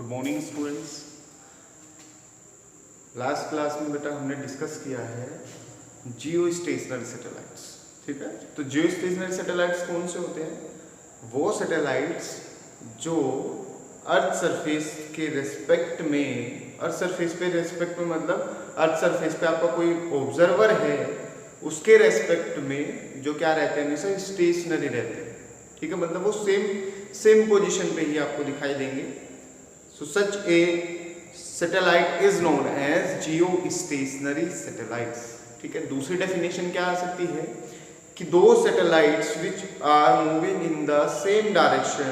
Good morning students. Last class में बेटा हमने डिस्कस किया है जियो स्टेशनरी सैटेलाइट्स। ठीक है, तो जियो स्टेशनरी सैटेलाइट्स कौन से होते हैं? वो सैटेलाइट्स जो अर्थ सरफेस के रेस्पेक्ट में, अर्थ सरफेस पे रेस्पेक्ट में मतलब अर्थ सरफेस पे आपका कोई ऑब्जर्वर है उसके रेस्पेक्ट में जो क्या रहते हैं, हमेशा स्टेशनरी रहते हैं। ठीक है, मतलब वो सेम पोजीशन पे ही आपको दिखाई देंगे। So such a satellite is known as geostationary satellites. ठीक है, दूसरी डेफिनेशन क्या आ सकती है कि दो satellites which are moving in the same direction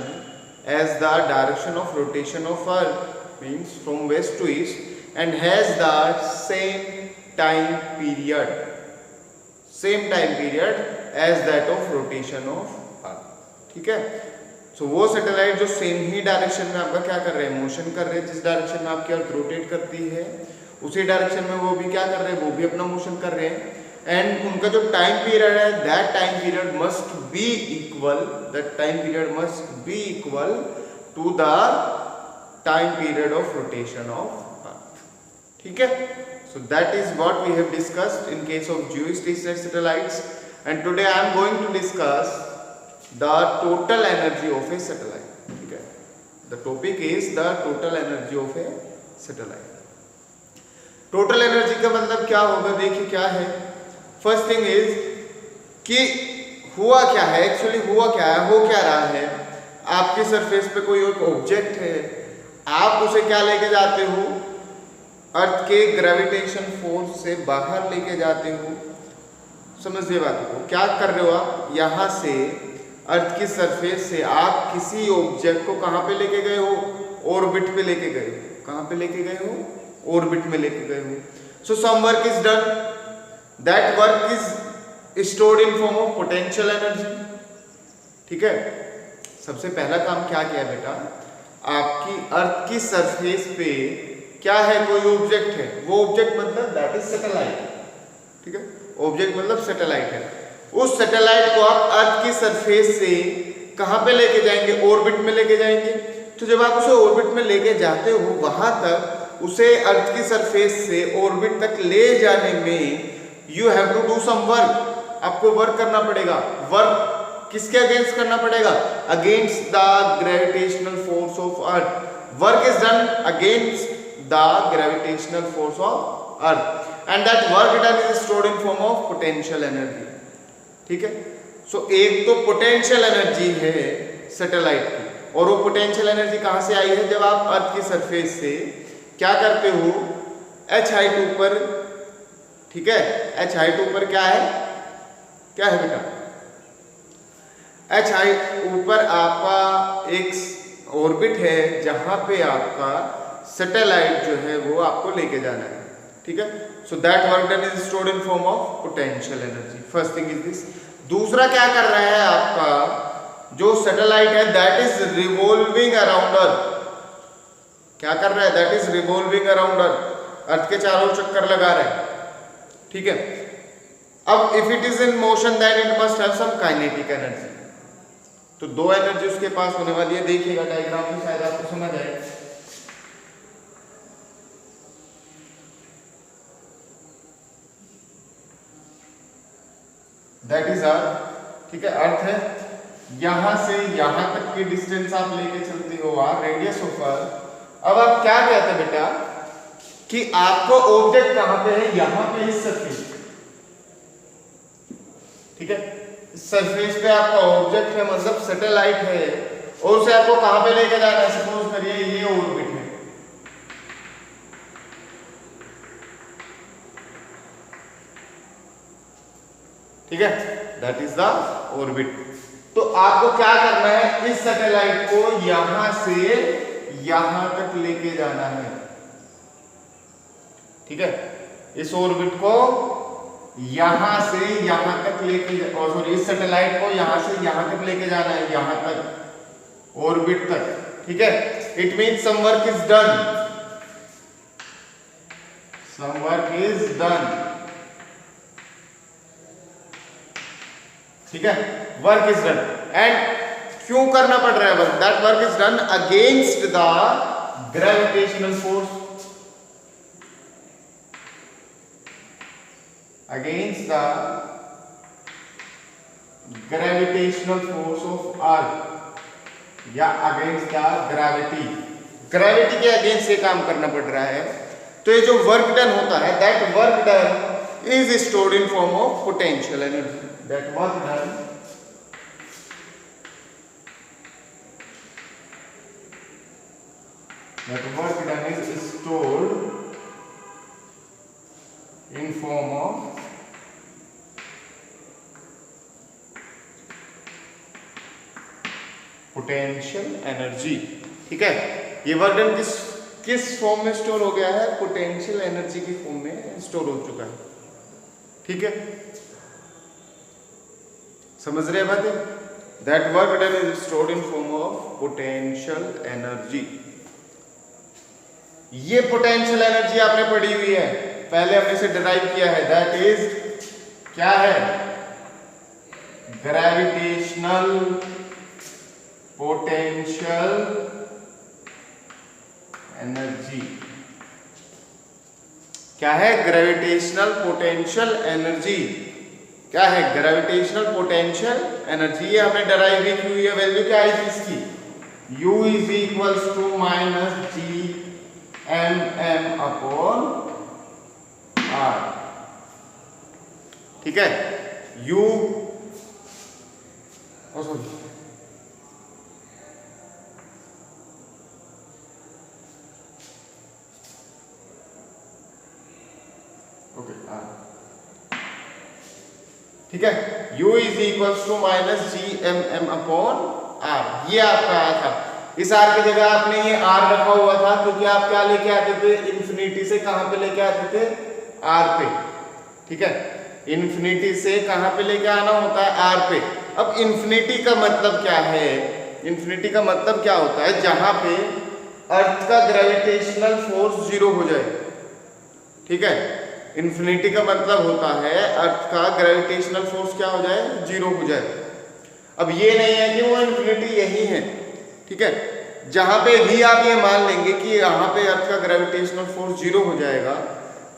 as the direction of rotation of earth, means from west to east, and has the same time period as that of rotation of earth. ठीक है, सो वो satellite जो same ही direction में आपका क्या कर रहे हैं, मोशन कर रहे हैं, जिस डायरेक्शन में आपकी अर्थ रोटेट करती है उसी डायरेक्शन में वो भी क्या कर रहे हैं, वो भी अपना मोशन कर रहे हैं। एंड उनका जो टाइम पीरियड है that time period must be equal to the time period of rotation of earth. ठीक है, so that is what we have discussed in case of geostationary satellites, and today I am going to discuss the total energy of a satellite. ठीक है, the topic is the total energy of a satellite. total energy का मतलब क्या होगा, देखिए क्या है। First thing is कि हुआ क्या है, एक्चुअली हुआ क्या है, हो क्या रहा है। आपकी सरफेस पे कोई एक ऑब्जेक्ट है, आप उसे क्या लेके जाते हो, अर्थ के ग्रेविटेशन फोर्स से बाहर लेके जाते हो। समझिए बात को, क्या कर रहे हो आप, यहां से अर्थ की सरफेस से आप किसी ऑब्जेक्ट को कहां पे लेके गए हो, ऑर्बिट पे लेके गए हो। कहां पे लेके गए हो, ऑर्बिट में लेके गए हो। So some work is done, that work is stored in form of potential energy. ठीक है, सबसे पहला काम क्या किया बेटा, आपकी अर्थ की सरफेस पे क्या है, कोई ऑब्जेक्ट है, वो ऑब्जेक्ट मतलब दैट इज सैटेलाइट। ठीक है, ऑब्जेक्ट मतलब सैटेलाइट है। उस सैटेलाइट को आप अर्थ की सरफेस से कहां पे लेके जाएंगे, ऑर्बिट में लेके जाएंगे। तो जब आप उसे ऑर्बिट में लेके जाते हो, वहां तक उसे अर्थ की सरफेस से ऑर्बिट तक ले जाने में you have to do some work, आपको वर्क करना पड़ेगा। वर्क किसके अगेंस्ट करना पड़ेगा, against the gravitational force of earth. Work is done against the gravitational force of earth, and that work done is stored in form of potential energy. ठीक है, सो एक तो पोटेंशियल एनर्जी है सैटेलाइट की, और वो पोटेंशियल एनर्जी कहां से आई है, जब आप अर्थ की सरफेस से क्या करते हो, h हाइट ऊपर। ठीक है, h हाइट ऊपर क्या है, क्या है बेटा, h हाइट ऊपर आपका एक ऑर्बिट है जहां पे आपका सैटेलाइट जो है वो आपको लेके जाना है। ठीक है, so that work done is stored in form of potential energy. First thing is this. दूसरा क्या कर रहा है, आपका जो सैटेलाइट है that is revolving around earth. क्या कर रहा है, that is revolving around earth के चारों चक्कर लगा रहा है। ठीक है, अब if it is in motion then it must have some kinetic energy. तो दो एनर्जी उसके पास होने वाली है, देखिएगा डायग्राम में शायद आपको समझ आए। That is earth. ठीक है, अर्थ है, यहां से यहां तक की डिस्टेंस आप लेके चलते हो, रेडियस ऑफ अर्थ। अब आप क्या कहते हैं बेटा कि आपको ऑब्जेक्ट कहां पे है, यहां पे इस सरफेस। ठीक है, सरफेस पे आपका ऑब्जेक्ट है, मतलब सैटेलाइट है, और उसे आपको कहां पे लेके जाना है, सपोज करिए ये ऑर्बिट है। ठीक है, दैट इज द ऑर्बिट। तो आपको क्या करना है, इस सैटेलाइट को यहां से यहां तक लेके जाना है। ठीक है, इस ऑर्बिट को यहां से यहां तक लेके, सॉरी इस सैटेलाइट को यहां से यहां तक लेके जाना है, यहां तक ऑर्बिट तक। ठीक है, it means some work is done, some work is done. ठीक है, वर्क इज डन, एंड क्यों करना पड़ रहा है work, that work is done against the gravitational force against the gravitational force of earth या against the gravity के against से काम करना पड़ रहा है, तो ये जो वर्क डन होता है that work done is stored in form of potential energy. That work done is stored in form of potential energy. ठीक है, ये वर्क डन किस फॉर्म में स्टोर हो गया है? पोटेंशियल एनर्जी की फॉर्म में स्टोर हो चुका है. ठीक है, समझ रहे बातें? That work done is stored in form of potential energy. ये पोटेंशियल एनर्जी आपने पढ़ी हुई है, पहले हमने इसे डिराइव किया है. दैट इज क्या है? Gravitational potential energy. क्या है? Gravitational potential energy. क्या है? Gravitational potential energy. ये हमने डिराइव भी की हुई है. वैल्यू क्या है इसकी? U is equals to minus G M M upon R. ठीक है, U ठीक है, U is equals to minus G M M upon R. ये आपका आया था. इस आर की जगह आपने ये आर रखा हुआ था क्योंकि आप क्या लेके आते थे? इन्फिनिटी से कहां पे लेके आते थे? आर पे. ठीक है, इन्फिनिटी से कहां पे लेके आना होता है? आर पे. अब इन्फिनिटी का मतलब क्या है? इन्फिनिटी का मतलब क्या होता है? जहां पे अर्थ का ग्रेविटेशनल फोर्स जीरो हो जाए. ठीक है, इन्फिनिटी का मतलब होता है अर्थ का ग्रेविटेशनल फोर्स क्या हो जाए? जीरो हो जाए. अब ये नहीं है कि वो इन्फिनिटी यही है. ठीक है, जहां पे भी आप ये मान लेंगे कि यहाँ पे अर्थ का ग्रेविटेशनल फोर्स जीरो हो जाएगा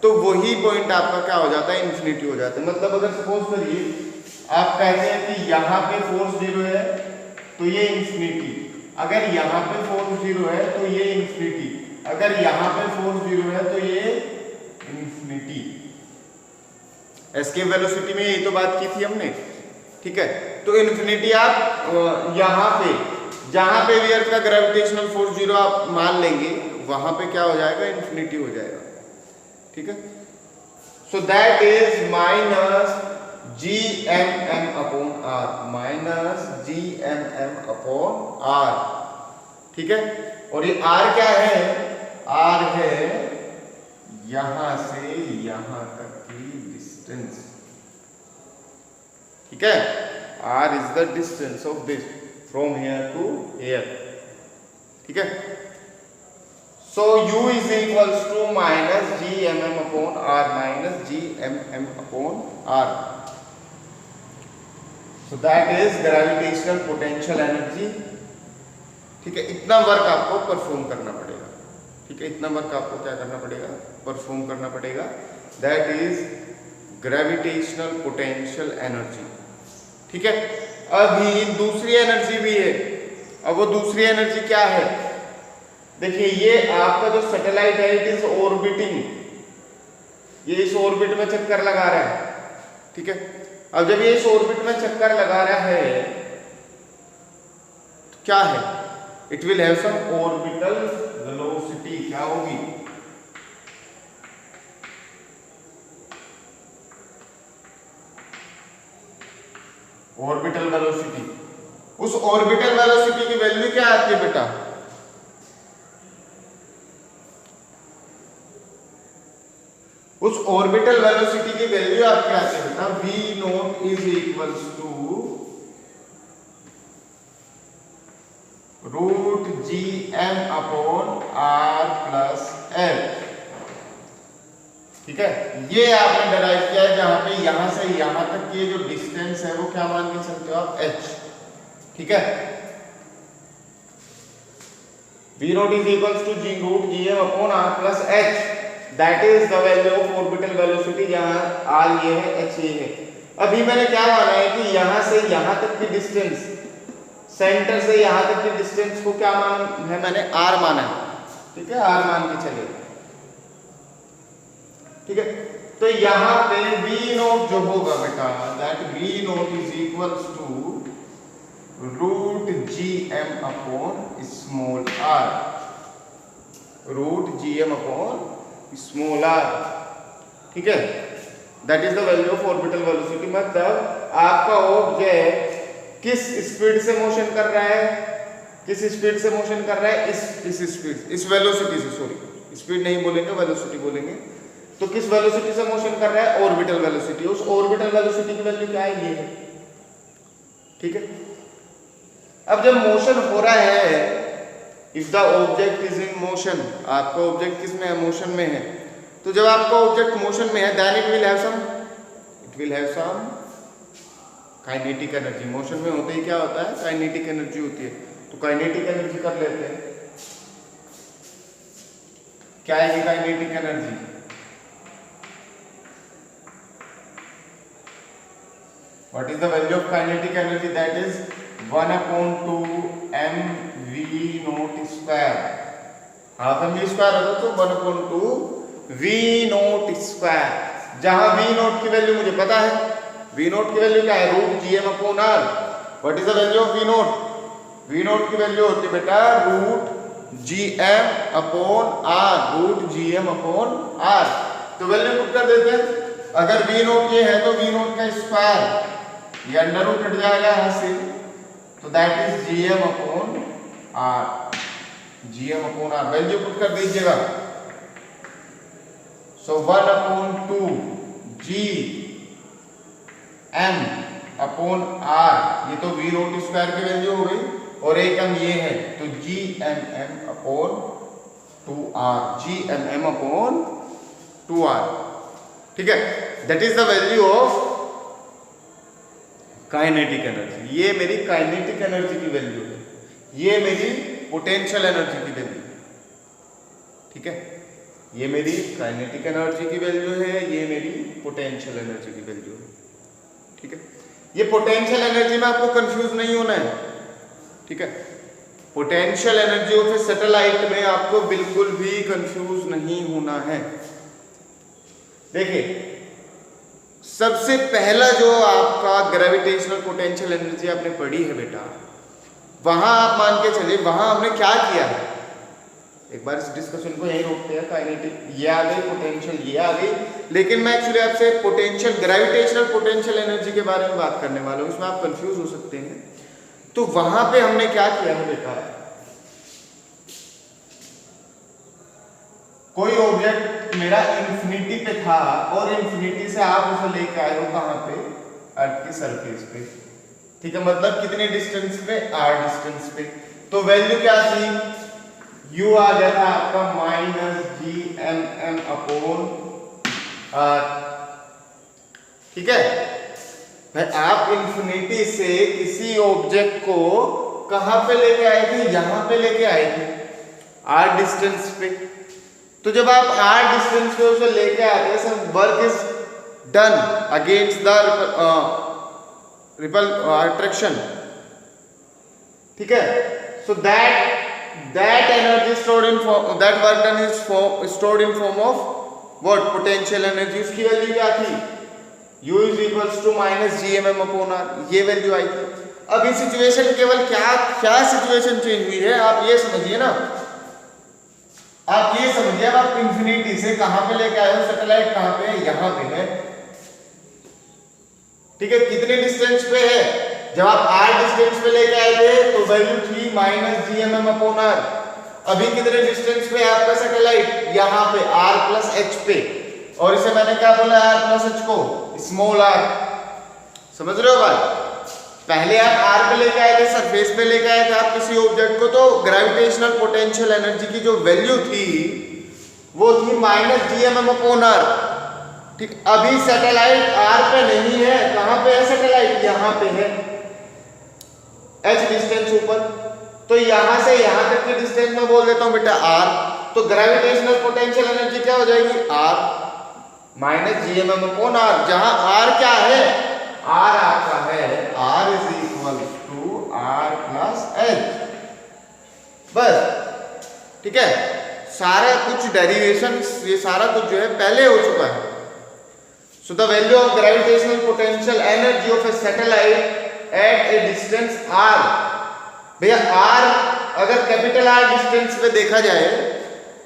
तो वही पॉइंट आपका क्या हो जाता है? इन्फिनिटी हो जाता है. मतलब अगर सपोज करिए आप कहते हैं कि यहाँ पे फोर्स जीरो है तो ये इन्फिनिटी, अगर यहाँ पे फोर्स जीरो है तो ये इन्फिनिटी, अगर यहाँ पे फोर्स जीरो है तो ये इन्फिनिटी. एस्केप वेलोसिटी में यही तो बात की थी हमने. ठीक है, तो इन्फिनिटी आप यहाँ पे जहां पे भी अर्थ का ग्रेविटेशनल फोर्स जीरो आप मान लेंगे वहां पे क्या हो जाएगा? इन्फिनिटी हो जाएगा. ठीक है, so that is minus G M M upon R. Minus G M M upon R. ठीक है, और ये आर क्या है? आर है यहां से यहां तक की डिस्टेंस. ठीक है, R is the distance of this from here to here. ठीक है, so U is equals to minus G M M upon R. Minus G M M upon R. So that is gravitational potential energy. ठीक है, इतना work आपको perform करना पड़ेगा. ठीक है, इतना वर्क आपको क्या करना पड़ेगा? परफॉर्म करना पड़ेगा. That is gravitational potential energy. ठीक है, अभी दूसरी एनर्जी भी है. अब वो दूसरी एनर्जी क्या है? देखिए, ये आपका जो सैटेलाइट है इट इज ऑर्बिटिंग. ये इस ऑर्बिट में चक्कर लगा रहा है. ठीक है, अब जब ये इस ऑर्बिट में चक्कर लगा रहा है तो क्या है? It will have some orbital velocity. क्या होगी? Orbital velocity. उस ऑर्बिटल वेलोसिटी की वैल्यू क्या आती है बेटा? उस ऑर्बिटल वेलोसिटी की वैल्यू आपके आती है बेटा v naught is equals to root G M upon R plus L. ठीक है, ये आपने डिराइव किया है जहां पे यहां से यहां तक की जो डिस्टेंस है वो क्या मान के चलते हो आप? h. ठीक है, V naught is equals to G root Gm upon R plus H, that is the value of orbital velocity, जहाँ R ये है, H ये है। अभी मैंने क्या माना है कि यहाँ से यहाँ तक की डिस्टेंस, सेंटर से यहाँ तक की डिस्टेंस को क्या मान है, मैंने R माना है, ठीक है, R मान के चले, ठीक है। तो यहाँ पे V नोट जो होगा बेटा, that V naught is equals to root GM upon small r, root GM upon small r, ठीक है। That is the value of orbital velocity. मतलब आपका ऑब्जेक्ट किस स्पीड से मोशन कर रहा है, किस स्पीड से मोशन कर रहा है, इस स्पीड, इस वेलोसिटी से, सॉरी स्पीड नहीं बोलेंगे, वेलोसिटी बोलेंगे। तो किस वेलोसिटी से मोशन कर रहा है, ऑर्बिटल वेलोसिटी। उस ऑर्बिटल वेलोसिटी की वैल्यू क्या है, ये है, ठीक है। अब जब मोशन हो रहा है, if the object is in motion, आपका ऑब्जेक्ट किस में है, मोशन में है। तो जब आपका ऑब्जेक्ट मोशन में है, then it will have some kinetic energy. Motion में होते ही क्या होता है, काइनेटिक एनर्जी होती है। तो काइनेटिक एनर्जी कर लेते हैं, क्या है kinetic energy, what is the value of kinetic energy, that is 1/2 mv naught square, half mv square होता तो 1/2 v naught square। जहां v naught की वैल्यू मुझे पता है, v naught की वैल्यू क्या है, root gm upon r। What is the value of v naught, v naught की वैल्यू होती है बेटा root gm upon r, root gm upon r। तो वैल्यू पुट कर देते हैं। अगर v naught ये है तो v naught का स्क्वायर, ये अंडर रूट हट जाएगा यहाँ से, तो that is GM upon R, GM upon R। Value put कर दीजिएगा। सो 1/2 GM अपॉन R, ये तो V नोट स्क्वायर की वैल्यू हो गई, और एक m ये है, तो GMM upon 2R, GMM upon 2R, ठीक है। That is the value of kinetic energy. ये मेरी काइनेटिक एनर्जी की वैल्यू है, ये मेरी पोटेंशियल एनर्जी की वैल्यू, ठीक है। ये मेरी काइनेटिक एनर्जी की वैल्यू है, ये मेरी पोटेंशियल एनर्जी की वैल्यू है, ठीक है। ये पोटेंशियल एनर्जी में आपको कंफ्यूज नहीं होना है, ठीक है। Potential energy of a satellite में आपको बिल्कुल भी कंफ्यूज नहीं होना है। देखिए, सबसे पहला जो आपका ग्रेविटेशनल पोटेंशियल एनर्जी आपने पढ़ी है बेटा, वहां आप मान के चलिए, वहां हमने क्या किया है, एक बार इस डिस्कशन को यहीं रोकते हैं। काइनेटिक ये आ गई, पोटेंशियल ये आ गई, लेकिन मैं एक्चुअली आपसे पोटेंशियल, ग्रेविटेशनल पोटेंशियल एनर्जी के बारे में बात करने वाला हूं। इसमें आप कंफ्यूज हो सकते हैं। तो वहां पे हमने क्या किया है बेटा, कोई ऑब्जेक्ट मेरा इंफिनिटी पे था, और इंफिनिटी से आप उसे लेके आए हो कहां पे, अर्थ की सरफेस पे, ठीक है। मतलब कितने डिस्टेंस पे, r डिस्टेंस पे। तो वैल्यू क्या थी, u आ गया था आपका -GMM अपॉन r, ठीक है भाई। आप इंफिनिटी से किसी ऑब्जेक्ट को कहां पे लेके आए थे, यहां पे लेके आए थे, r डिस्टेंस पे। तो जब आप r डिस्टेंस पे उसे लेके आते हैं, some work is done against the ripple attraction, ठीक है। So that energy stored in that work done is stored in form of what, potential energy. उसकी वैल्यू क्या थी, u is equals to -GMM upon r, ये value आई थी। अब ये सिचुएशन केवल क्या सिचुएशन चेंज हुई है, आप ये समझिए ना, आप ये समझिए। अब आप इंफिनिटी से कहां पे लेके आए हो, सैटेलाइट कहां पे है, यहां पे है, ठीक है। कितने डिस्टेंस पे है, जब आप r डिस्टेंस पे लेके आए थे तो वैल्यू थी -GMM अपॉन r। अभी कितने डिस्टेंस पे है आपका सैटेलाइट, यहां पे r प्लस h पे, और इसे मैंने क्या बोला, r प्लस h को स्मॉल r। समझ रहे हो बात। पहले आप r पे लेके आए थे, सरफेस पे लेके आए थे आप किसी ऑब्जेक्ट को, तो ग्रेविटेशनल पोटेंशियल एनर्जी की जो वैल्यू थी वो थी -GMM अपॉन r, ठीक। अभी सैटेलाइट r पे नहीं है, कहां पे है सैटेलाइट, यहां पे है, h डिस्टेंस ऊपर। तो यहां से यहां तक की डिस्टेंस में बोल देता हूं बेटा r, तो ग्रेविटेशनल पोटेंशियल एनर्जी क्या हो जाएगी r minus GMM upon r, जहां r क्या है, r आपका है r is equal to r plus h, बस ठीक है। सारा कुछ डेरिवेशन ये सारा कुछ जो है पहले हो चुका है। So the value of gravitational potential energy of a satellite at a distance r, भैया r अगर कैपिटल R डिस्टेंस पे देखा जाए,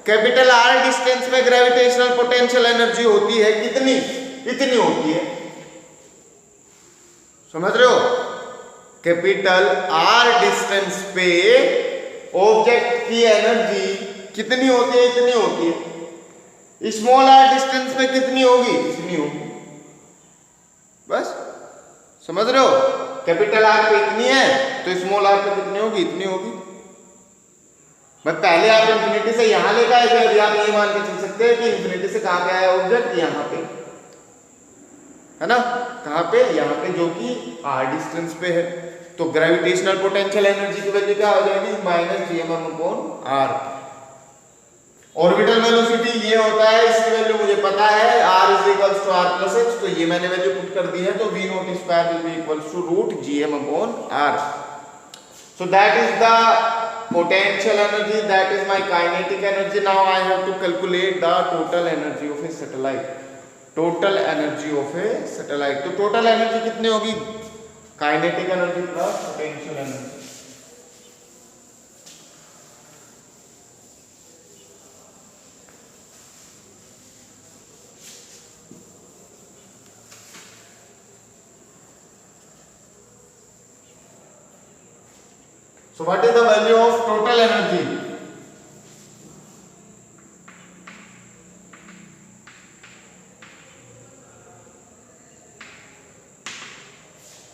कैपिटल R डिस्टेंस में ग्रेविटेशनल पोटेंशियल एनर्जी होती है कितनी, इतनी होती है, समझ रहे हो। कैपिटल R डिस्टेंस पे ऑब्जेक्ट की एनर्जी कितनी होती है, इतनी होती है। स्मॉल r डिस्टेंस में कितनी होगी, इतनी होगी, बस समझ रहे हो। कैपिटल R पे इतनी है तो स्मॉल r पे कितनी होगी, इतनी होगी। मैं पहले आप इंफिनिटी से यहां लेकर आए थे, अभी आप ये मान के चल सकते हैं कि इंफिनिटी से कहां पे आया ऑब्जेक्ट, यहां पे है ना, कहां पे, यहां पे, जो कि r डिस्टेंस पे है। तो ग्रेविटेशनल पोटेंशियल एनर्जी की वैल्यू क्या हो जाएगी, minus GMM upon r। Orbital velocity ये होता है, इसकी वैल्यू मुझे पता है, r is equals to r plus h, तो ये मैंने वैल्यू पुट कर दी है, तो v naught square will be equals to root gm upon r। So that is the potential energy, that is my kinetic energy. Now I have to calculate the total energy of a satellite, total energy of a satellite। तो total energy कितनी होगी, kinetic energy plus potential energy। So what is the value of total energy?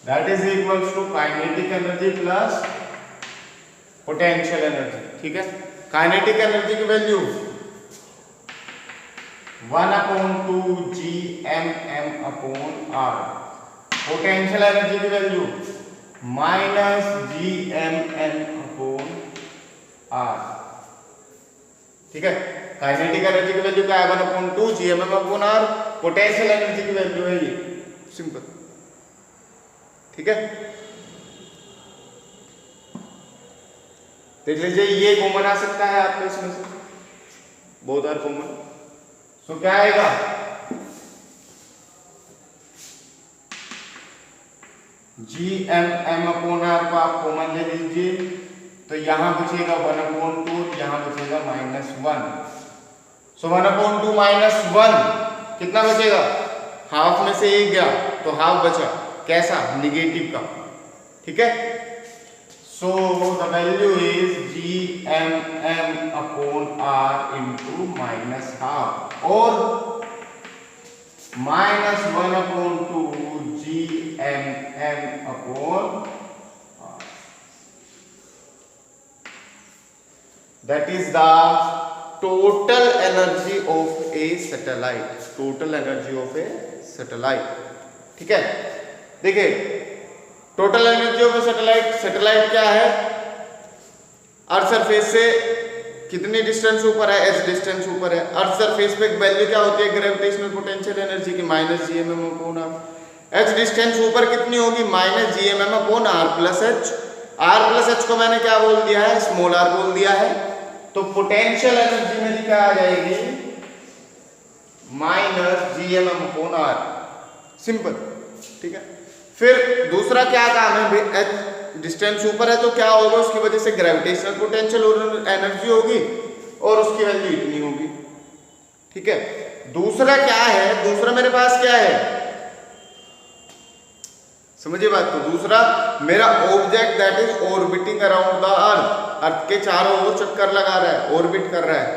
That is equals to kinetic energy plus potential energy, ठीक है। kinetic energy की value 1/2 gmm upon r, potential energy की value minus gmn upon r, ठीक है। Kinetic energy की value क्या है, 1/2 gmm upon r, potential energy की वैल्यू है ये, सिंपल, ठीक है। देख लीजिए ये कॉमन आ सकता है आपको इसमें से, बोथ आर कॉमन। सो क्या आएगा, gmm अपॉन r को आप कॉमन ले लीजिए, तो यहां बचेगा 1/2, यहां बचेगा -1। सो 1/2 -1 कितना बचेगा, हाफ में से 1 गया तो हाफ बचा, कैसा, निगेटिव का, ठीक है। So the value is gmm upon r into -1/2 और -1/2 gmm upon r, that is the total energy of a satellite, total energy of a satellite, ठीक है। देखिए total energy of a satellite, satellite क्या है, earth surface से कितनी distance ऊपर है, h डिस्टेंस ऊपर है। अर्थ सरफेस पे वैल्यू क्या होती है ग्रेविटेशनल पोटेंशियल एनर्जी की, minus GMM upon r। h distance ऊपर कितनी होगी, minus GMM upon r plus h। r plus h को मैंने क्या बोल दिया है, स्मॉल r बोल दिया है। तो पोटेंशियल एनर्जी मेरी क्या आ जाएगी, minus GMM upon r, simple, ठीक है। फिर दूसरा क्या काम है, h डिस्टेंस ऊपर है तो क्या होगा, उसकी वजह से ग्रेविटेशनल पोटेंशियल और एनर्जी होगी और उसकी वैल्यू इतनी होगी, ठीक है। दूसरा क्या है, दूसरा मेरे पास क्या है, समझिए बात को। दूसरा मेरा object that is orbiting around the earth, earth के चारों ओर चक्कर लगा रहा है, ऑर्बिट कर रहा है,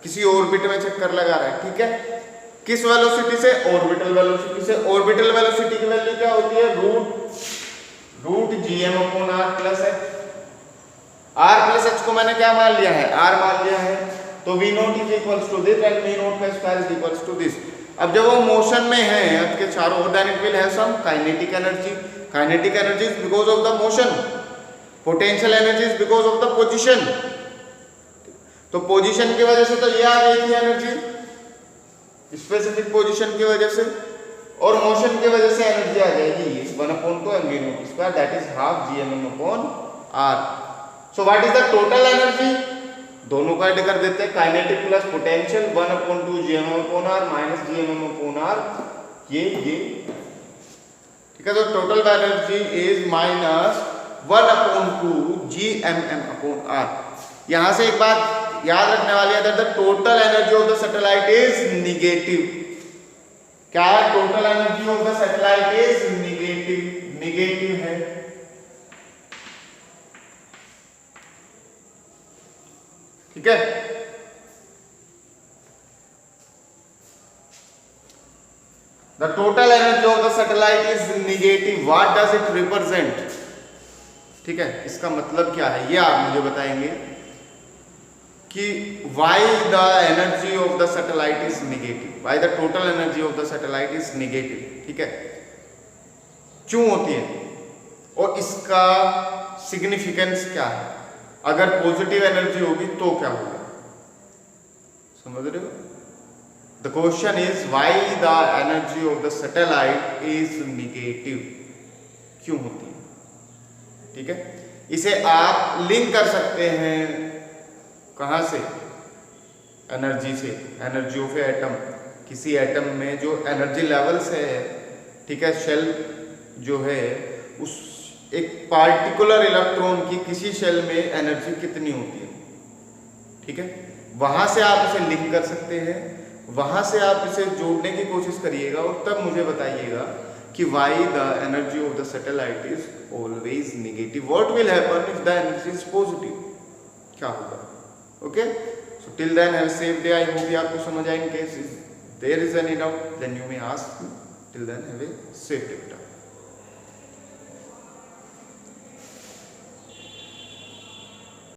किसी ऑर्बिट में चक्कर लगा रहा है, ठीक है। किस वेलोसिटी से, ऑर्बिटल वेलोसिटी से। ऑर्बिटल वेलोसिटी की वैल्यू क्या होती है, root gm upon r plus h। r plus h को मैंने क्या मान लिया है, r मान लिया है, तो v naught is equals to this and v naught का square is equals to this. अब जब वो मोशन में है अर्थ के चारों ओर, then it will have some kinetic energy. Kinetic energy is because of the motion, potential energy is because of the position, तो पोजीशन की वजह से तो ये आ गई थी एनर्जी, स्पेसिफिक पोजीशन की वजह से, और मोशन की वजह से एनर्जी आ जाएगी 1/2 mv², that is half gmm/r। So what is the total energy, दोनों को ऐड कर देते हैं, kinetic plus potential 1/2 gmm/r minus gmm/r, ये ठीक है। तो total energy is minus 1/2 gmm/r। यहां से एक बात याद रखने वाली है, the total energy of the satellite is negative. क्या है, total energy of the satellite is negative है। ठीक है, the total energy of the satellite is negative, what does it represent. ठीक है, इसका मतलब क्या है, ये आप मुझे बताएंगे कि why the energy of the satellite is negative, why the total energy of the satellite is negative। ठीक है, क्यों होती है और इसका सिग्निफिकेंस क्या है, अगर पॉजिटिव एनर्जी होगी तो क्या होगा, समझ रहे हो। The question is why the energy of the satellite is negative, क्यों होती है। ठीक है, इसे आप लिंक कर सकते हैं कहां से, एनर्जी से, एनर्जी ऑफ एटम, किसी एटम में जो एनर्जी लेवल्स है, ठीक है, शेल जो है उस एक पार्टिकुलर इलेक्ट्रॉन की किसी शेल में एनर्जी कितनी होती है। ठीक है, वहां से आप इसे लिंक कर सकते हैं, वहां से आप इसे जोड़ने की कोशिश करिएगा और तब मुझे बताइएगा कि why the energy of the satellite is always negative, what will happen if the energy is positive, क्या होगा। Okay, so till then have a safe day. I hope you आपको समझ आए। In case there is any doubt, then you may ask me. Till then have a safe day.